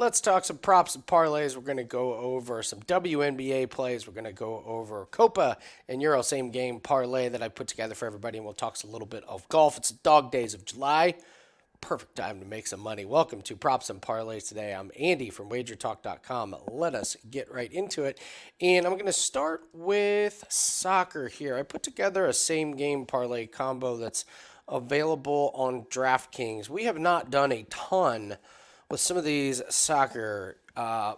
Let's talk some props and parlays. We're going to go over some WNBA plays. We're going to go over Copa and Euro same game parlay that I put together for everybody, and we'll talk a little bit of golf. It's the dog days of July. Perfect time to make some money. Welcome to Props and Parlays today. I'm Andy from wagertalk.com. Let us get right into it. And I'm going to start with soccer here. I put together a same game parlay combo that's available on DraftKings. We have not done a ton with some of these soccer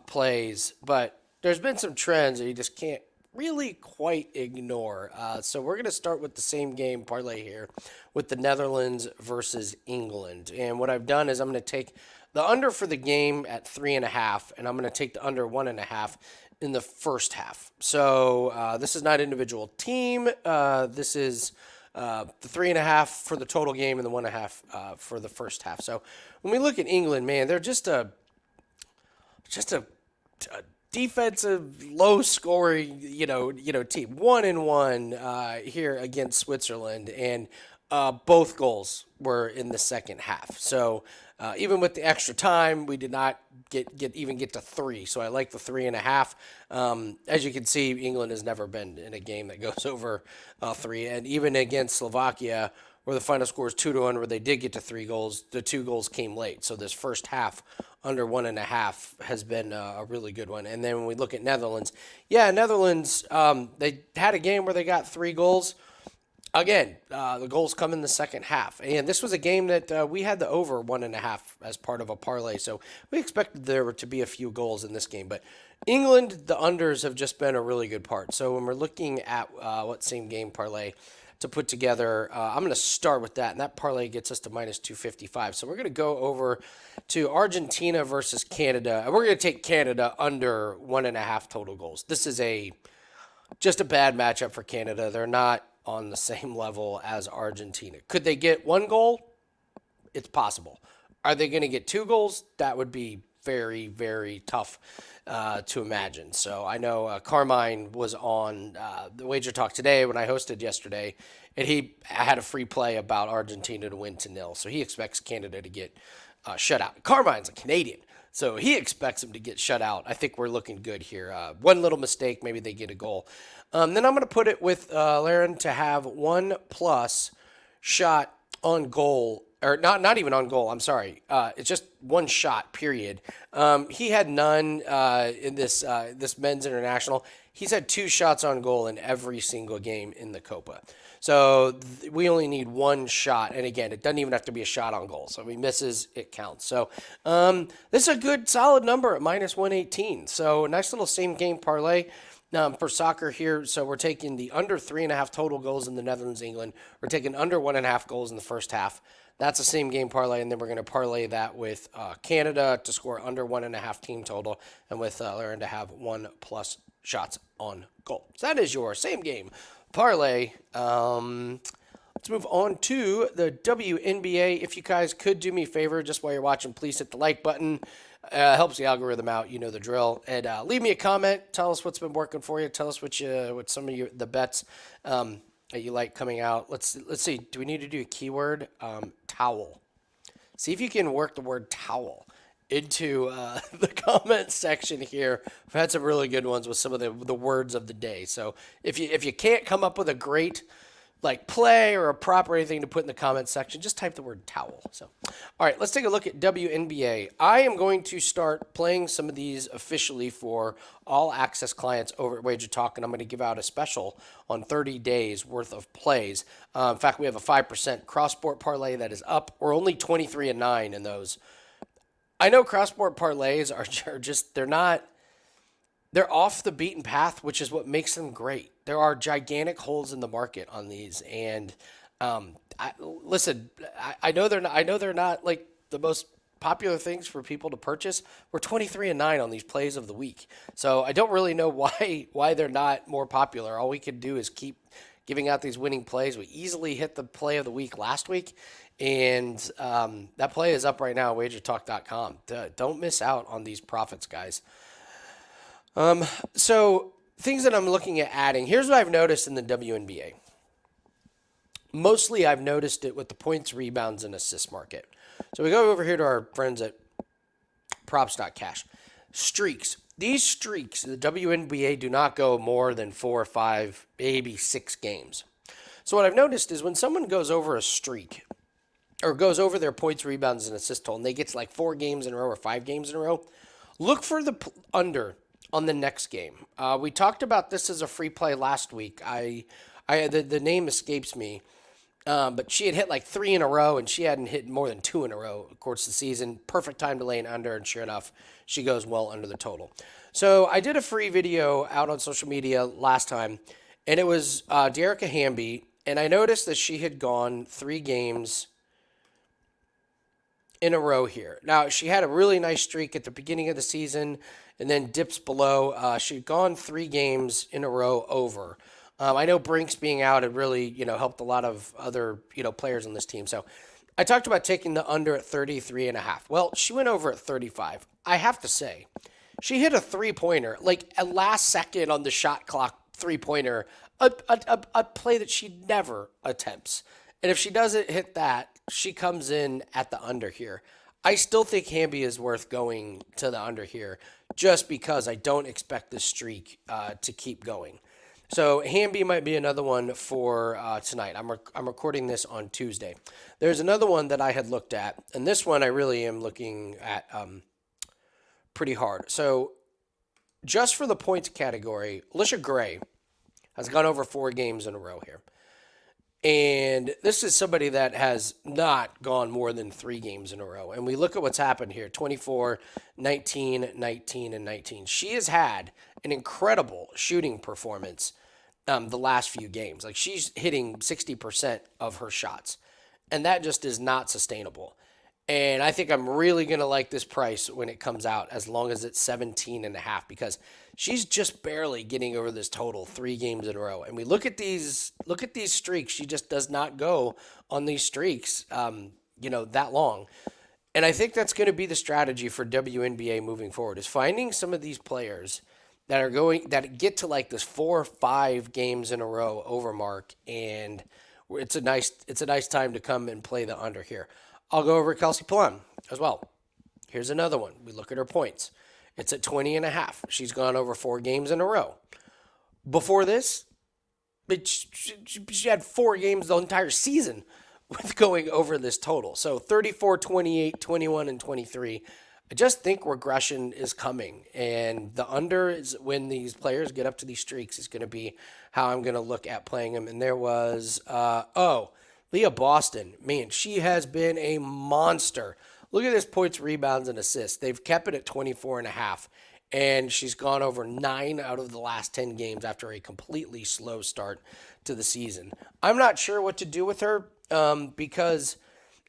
plays, but there's been some trends that you just can't really quite ignore. So we're going to start with the same game parlay here with the Netherlands versus England. And what I've done is I'm going to take the under for the game at 3.5, and I'm going to take the under 1.5 in the first half. So this is not individual team. This is the 3.5 for the total game and the 1.5 for the first half. So when we look at England, man, they're just a defensive, low scoring, team. 1-1 here against Switzerland, and both goals were in the second half. So even with the extra time, we did not get to 3. So I like the 3.5. As you can see, England has never been in a game that goes over 3, and even against Slovakia, where the final score is 2-1, where they did get to 3 goals, the 2 goals came late. So this first half under 1.5 has been a really good one. And then when we look at Netherlands, Netherlands, they had a game where they got 3 goals. Again, the goals come in the second half. And this was a game that we had the over 1.5 as part of a parlay. So we expected there to be a few goals in this game. But England, the unders have just been a really good part. So when we're looking at what same game parlay to put together, I'm going to start with that, and that parlay gets us to minus 255. So we're going to go over to Argentina versus Canada, and we're going to take Canada under 1.5 total goals. This is just a bad matchup for Canada. They're not on the same level as Argentina. Could they get 1 goal? It's possible. Are they going to get 2 goals? That would be very, very tough to imagine. So I know Carmine was on the Wager Talk today when I hosted yesterday, and he had a free play about Argentina to win 2-0. So he expects Canada to get shut out. Carmine's a Canadian, so he expects them to get shut out. I think we're looking good here. One little mistake, maybe they get a goal. Then I'm going to put it with Laren to have 1+ shot on goal. Or not even on goal. I'm sorry. It's just 1 shot. Period. He had none in this men's international. He's had 2 shots on goal in every single game in the Copa. So we only need 1 shot, and again, it doesn't even have to be a shot on goal. So if he misses, it counts. So this is a good, solid number at minus 118. So a nice little same game parlay. For soccer here, so we're taking the under 3.5 total goals in the Netherlands, England. We're taking under 1.5 goals in the first half. That's the same game parlay, and then we're going to parlay that with Canada to score under 1.5 team total, and with Laren to have 1+ shots on goal. So that is your same game parlay. Let's move on to the WNBA. If you guys could do me a favor, just while you're watching, please hit the like button. Helps the algorithm out, you know the drill. And leave me a comment. Tell us what's been working for you. Tell us what some of the bets that you like coming out. Let's see. Do we need to do a keyword? Towel. See if you can work the word towel into the comment section here. I've had some really good ones with some of the words of the day. So if you can't come up with a great play or a prop or anything to put in the comment section, just type the word towel. So, all right, let's take a look at WNBA. I am going to start playing some of these officially for all access clients over at Wager Talk, and I'm going to give out a special on 30 days worth of plays. In fact, we have a 5% cross-sport parlay that is up. We're only 23-9 in those. I know cross-sport parlays are just, they're off the beaten path, which is what makes them great. There are gigantic holes in the market on these, and I know they're not like the most popular things for people to purchase. We're 23-9 on these plays of the week, so I don't really know why they're not more popular. All we can do is keep giving out these winning plays. We easily hit the play of the week last week, and that play is up right now at wagertalk.com. Don't miss out on these profits, guys. So things that I'm looking at adding, here's what I've noticed in the WNBA. Mostly I've noticed it with the points, rebounds, and assist market. So we go over here to our friends at props.cash. Streaks. These streaks, the WNBA do not go more than 4 or 5, maybe 6 games. So what I've noticed is when someone goes over a streak or goes over their points, rebounds, and assists total, and they get to like 4 games in a row or 5 games in a row, look for the under on the next game. We talked about this as a free play last week. The name escapes me, but she had hit like 3 in a row, and she hadn't hit more than 2 in a row, of course, the season. Perfect time to lay an under, and sure enough, she goes well under the total. So I did a free video out on social media last time, and it was Dearica Hamby, and I noticed that she had gone 3 games in a row here. Now, she had a really nice streak at the beginning of the season and then dips below. She'd gone 3 games in a row over. I know Brinks being out had really, helped a lot of other, players on this team. So I talked about taking the under at 33.5. Well, she went over at 35. I have to say, she hit a 3-pointer, like a last second on the shot clock 3-pointer, a play that she never attempts. And if she doesn't hit that, she comes in at the under here. I still think Hamby is worth going to the under here just because I don't expect this streak to keep going. So Hamby might be another one for tonight. I'm recording this on Tuesday. There's another one that I had looked at, and this one I really am looking at pretty hard. So just for the points category, Alicia Gray has gone over 4 games in a row here. And this is somebody that has not gone more than 3 games in a row. And we look at what's happened here, 24, 19, 19, and 19. She has had an incredible shooting performance the last few games. Like, she's hitting 60% of her shots. And that just is not sustainable. And I think I'm really going to like this price when it comes out, as long as it's 17.5, because she's just barely getting over this total 3 games in a row. And we look at these streaks. She just does not go on these streaks, that long. And I think that's going to be the strategy for WNBA moving forward, is finding some of these players that get to like this 4 or 5 games in a row over mark. And it's a nice time to come and play the under here. I'll go over Kelsey Plum as well. Here's another one. We look at her points. It's at 20.5. She's gone over 4 games in a row. Before this, she had 4 games the entire season with going over this total. So 34, 28, 21, and 23. I just think regression is coming. And the under is when these players get up to these streaks is going to be how I'm going to look at playing them. And there was, Leah Boston, man, she has been a monster. Look at this points, rebounds, and assists. They've kept it at 24.5, and she's gone over 9 out of the last 10 games after a completely slow start to the season. I'm not sure what to do with her because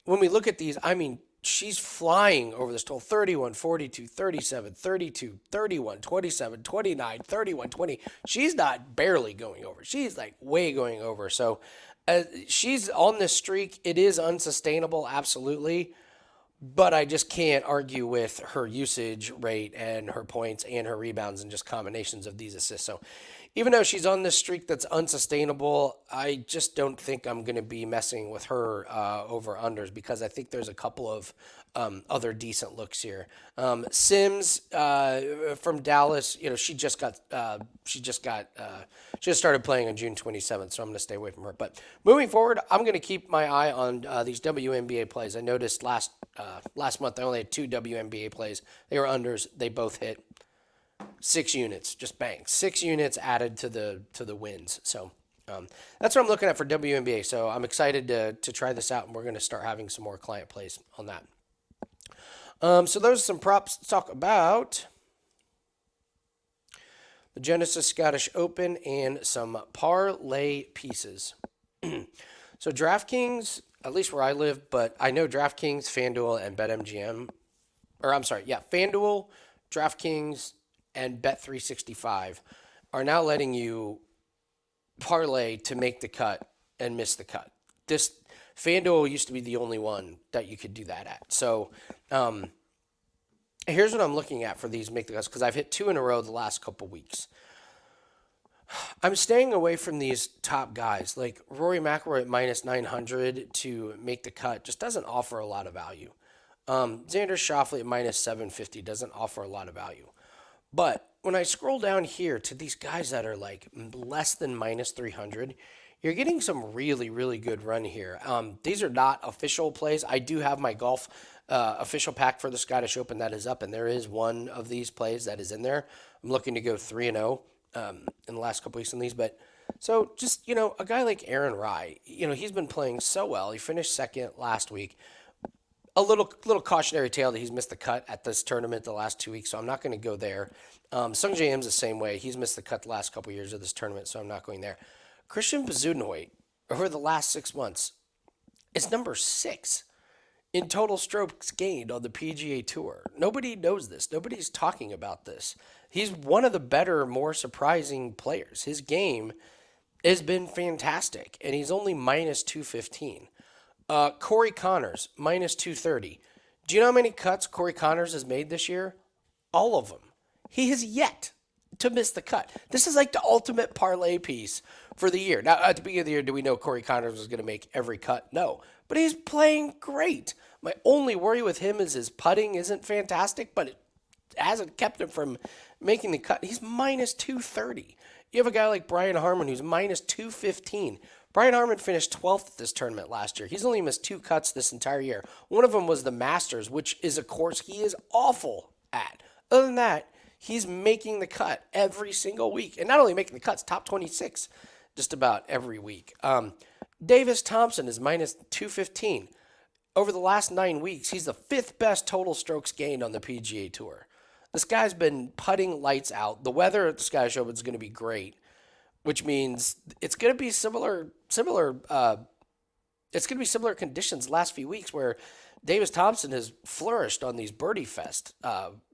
when we look at these, I mean, she's flying over this total. 31, 42, 37, 32, 31, 27, 29, 31, 20. She's not barely going over. She's like way going over. So she's on this streak. It is unsustainable, absolutely. But I just can't argue with her usage rate and her points and her rebounds and just combinations of these assists. So even though she's on this streak that's unsustainable, I just don't think I'm going to be messing with her over unders, because I think there's a couple of other decent looks here. Sims from Dallas, she just started playing on June 27th, so I'm going to stay away from her. But moving forward, I'm going to keep my eye on these WNBA plays. I noticed last month I only had 2 WNBA plays. They were unders. They both hit. 6 units, just bang. 6 units added to the wins. So that's what I'm looking at for WNBA. So I'm excited to try this out, and we're going to start having some more client plays on that. So those are some props to talk about. The Genesis Scottish Open and some parlay pieces. So DraftKings, at least where I live, but I know DraftKings, FanDuel, and BetMGM, FanDuel, DraftKings, and Bet365 are now letting you parlay to make the cut and miss the cut. This FanDuel used to be the only one that you could do that at. So here's what I'm looking at for these make the cuts, because I've hit 2 in a row the last couple weeks. I'm staying away from these top guys. Like Rory McIlroy at -900 to make the cut just doesn't offer a lot of value. Xander Schauffele at minus 750 doesn't offer a lot of value. But when I scroll down here to these guys that are like less than minus 300, you're getting some really, really good run here. These are not official plays. I do have my golf official pack for the Scottish Open that is up, and there is one of these plays that is in there. I'm looking to go 3-0 in the last couple weeks on these, but so just a guy like Aaron Rai, he's been playing so well. He finished second last week. A little cautionary tale that he's missed the cut at this tournament the last 2 weeks, so I'm not going to go there. Sung Jae Im's the same way. He's missed the cut the last couple years of this tournament, so I'm not going there. Christian Bezuidenhout, over the last 6 months, is number 6 in total strokes gained on the PGA Tour. Nobody knows this. Nobody's talking about this. He's one of the better, more surprising players. His game has been fantastic, and he's only minus 215. Corey Connors, minus 230. Do you know how many cuts Corey Connors has made this year? All of them. He has yet to miss the cut. This is like the ultimate parlay piece for the year. Now, at the beginning of the year, do we know Corey Connors was going to make every cut? No. But he's playing great. My only worry with him is his putting isn't fantastic, but it hasn't kept him from making the cut. He's minus 230. You have a guy like Brian Harman who's minus 215. Brian Harman finished 12th at this tournament last year. He's only missed 2 cuts this entire year. One of them was the Masters, which is a course he is awful at. Other than that, he's making the cut every single week. And not only making the cuts, top 26 just about every week. Davis Thompson is minus 215. Over the last 9 weeks, he's the 5th best total strokes gained on the PGA Tour. This guy's been putting lights out. The weather at the Scottish Open is going to be great, which means it's going to be similar. It's going to be similar conditions the last few weeks where Davis Thompson has flourished on these birdie fest.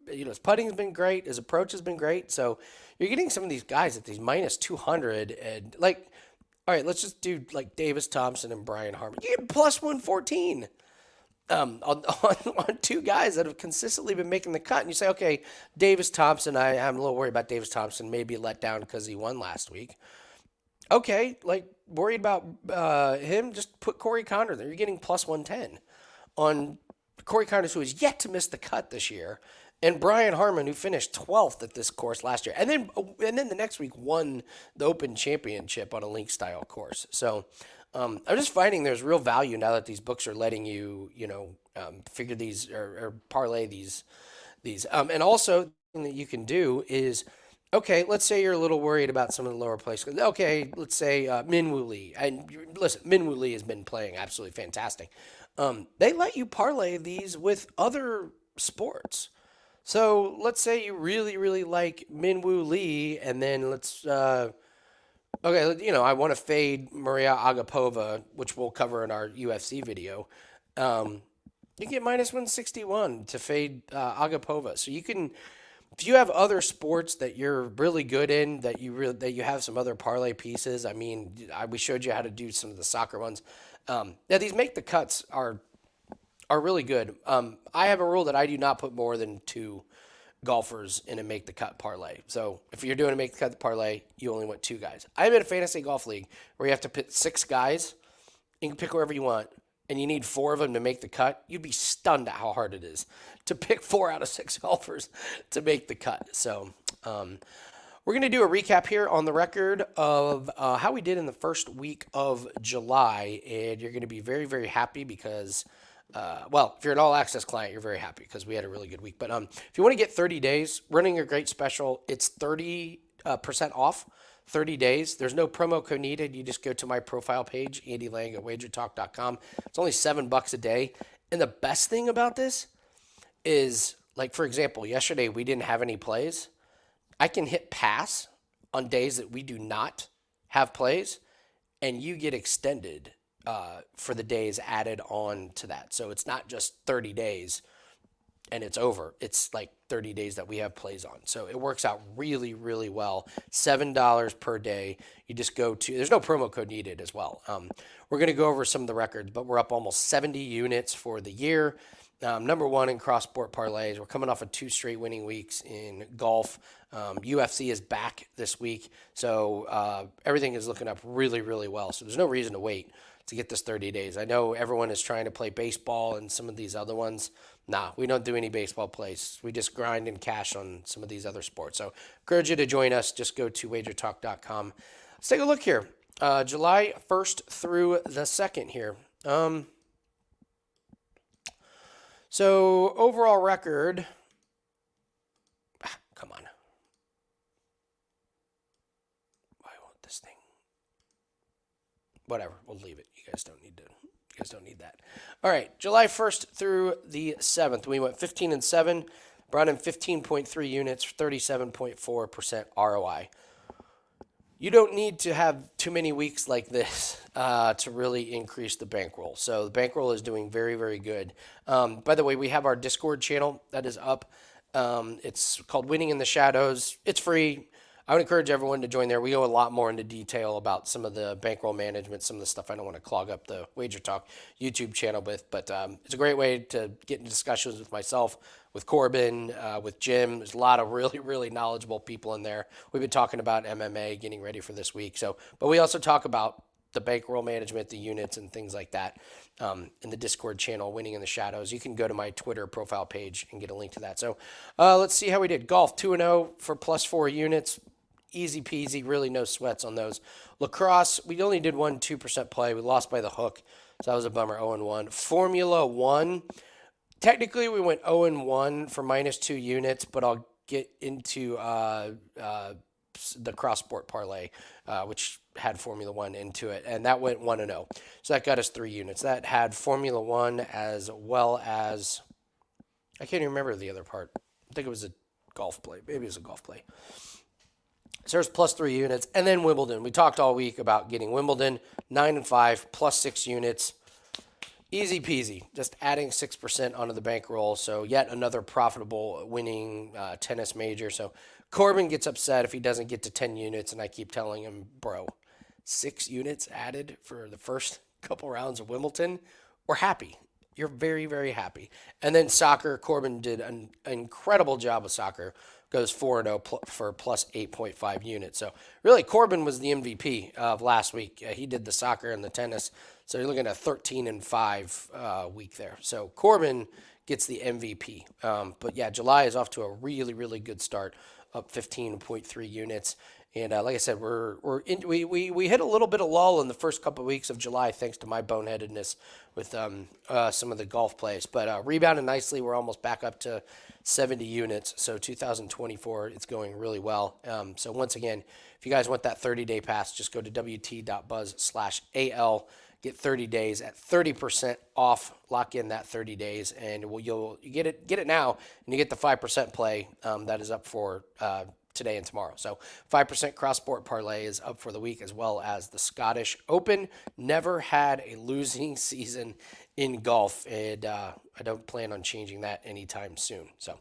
His putting has been great. His approach has been great. So you're getting some of these guys at these minus 200 and all right, let's just do like Davis Thompson and Brian Harman. You get plus 114 on 2 guys that have consistently been making the cut. And you say, okay, Davis Thompson, I'm a little worried about Davis Thompson, maybe let down because he won last week. Okay, worried about him, just put Corey Connors there. You're getting plus 110 on Corey Connors, who has yet to miss the cut this year, and Brian Harman, who finished 12th at this course last year, and then the next week won the Open Championship on a link style course. So I'm just finding there's real value now that these books are letting you, figure these or parlay these. And also, thing that you can do is, okay, let's say you're a little worried about some of the lower places. Okay, let's say Minwoo Lee. And listen, Minwoo Lee has been playing absolutely fantastic. They let you parlay these with other sports. So let's say you really, really like Minwoo Lee, and then I want to fade Maria Agapova, which we'll cover in our UFC video. You get minus 161 to fade Agapova. So you can, if you have other sports that you're really good in, that you have some other parlay pieces. I mean, we showed you how to do some of the soccer ones. These make the cuts are really good. I have a rule that I do not put more than 2 golfers in a make the cut parlay. So if you're doing a make the cut parlay, you only want 2 guys. I'm in a fantasy golf league where you have to pick 6 guys. You can pick whoever you want, and you need 4 of them to make the cut. You'd be stunned at how hard it is to pick 4 out of 6 golfers to make the cut. So we're going to do a recap here on the record of how we did in the first week of July, and you're going to be very, very happy because if you're an all-access client, you're very happy because we had a really good week. But if you want to get 30 days, running a great special, it's 30% off, 30 days. There's no promo code needed. You just go to my profile page, Andy Lang at wagertalk.com. It's only $7 a day. And the best thing about this is, for example, yesterday we didn't have any plays. I can hit pass on days that we do not have plays, and you get extended for the days added on to that. So it's not just 30 days and it's over. It's 30 days that we have plays on. So it works out really, really well. $7 per day. You just go to, there's no promo code needed as well. We're going to go over some of the records, but we're up almost 70 units for the year. Number 1 in cross-sport parlays. We're coming off of 2 straight winning weeks in golf. UFC is back this week. So everything is looking up really, really well. So there's no reason to wait to get this 30 days. I know everyone is trying to play baseball and some of these other ones. Nah, we don't do any baseball plays. We just grind and cash on some of these other sports. So encourage you to join us. Just go to wagertalk.com. Let's take a look here. July 1st through the 2nd here. So overall record. Come on. Why won't this thing? Whatever. We'll leave it. You guys don't need to. You guys don't need that. All right. July 1st through the 7th. We went 15-7. Brought in 15.3 units, 37.4% ROI. You don't need to have too many weeks like this to really increase the bankroll. So the bankroll is doing very, very good. By the way, we have our Discord channel that is up. It's called Winning in the Shadows. It's free. I would encourage everyone to join there. We go a lot more into detail about some of the bankroll management, some of the stuff I don't want to clog up the Wager Talk YouTube channel with. But it's a great way to get into discussions with myself, with Corbin, with Jim. There's a lot of really, really knowledgeable people in there. We've been talking about MMA, getting ready for this week. But we also talk about the bankroll management, the units, and things like that in the Discord channel, Winning in the Shadows. You can go to my Twitter profile page and get a link to that. So let's see how we did. Golf, 2-0 for +4 units. Easy peasy, really no sweats on those. Lacrosse, we only did 2% play. We lost by the hook, so that was a bummer, 0-1. Formula 1, technically we went 0-1 for -2 units, but I'll get into the cross-sport parlay, which had Formula 1 into it, and that went 1-0. So that got us 3 units. That had Formula 1 as well as, I can't even remember the other part. I think it was a golf play. Maybe it was a golf play. So there's +3 units. And then Wimbledon. We talked all week about getting Wimbledon, 9-5, +6 units. Easy peasy. Just adding 6% onto the bankroll. So yet another profitable winning tennis major. So Corbin gets upset if he doesn't get to 10 units. And I keep telling him, bro, 6 units added for the first couple rounds of Wimbledon. We're happy. You're very, very happy. And then soccer, Corbin did an incredible job with soccer. Goes 4-0 for +8.5 units. So really, Corbin was the MVP of last week. He did the soccer and the tennis. So you're looking at a 13-5 week there. So Corbin gets the MVP. But yeah, July is off to a really, really good start, up 15.3 units. And like I said, we hit a little bit of lull in the first couple of weeks of July thanks to my boneheadedness with some of the golf plays. But rebounded nicely. We're almost back up to 70 units. So 2024, it's going really well. So once again, if you guys want that 30-day pass, just go to wt.buzz/AL. Get 30 days at 30% off. Lock in that 30 days, and you'll get it now, and you get the 5% play that is up for today and tomorrow. So 5% cross-sport parlay is up for the week, as well as the Scottish Open. Never had a losing season in golf, and I don't plan on changing that anytime soon. So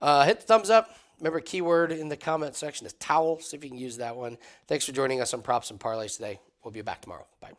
hit the thumbs up. Remember, keyword in the comment section is towel. See if you can use that one. Thanks for joining us on Props and Parlays today. We'll be back tomorrow. Bye.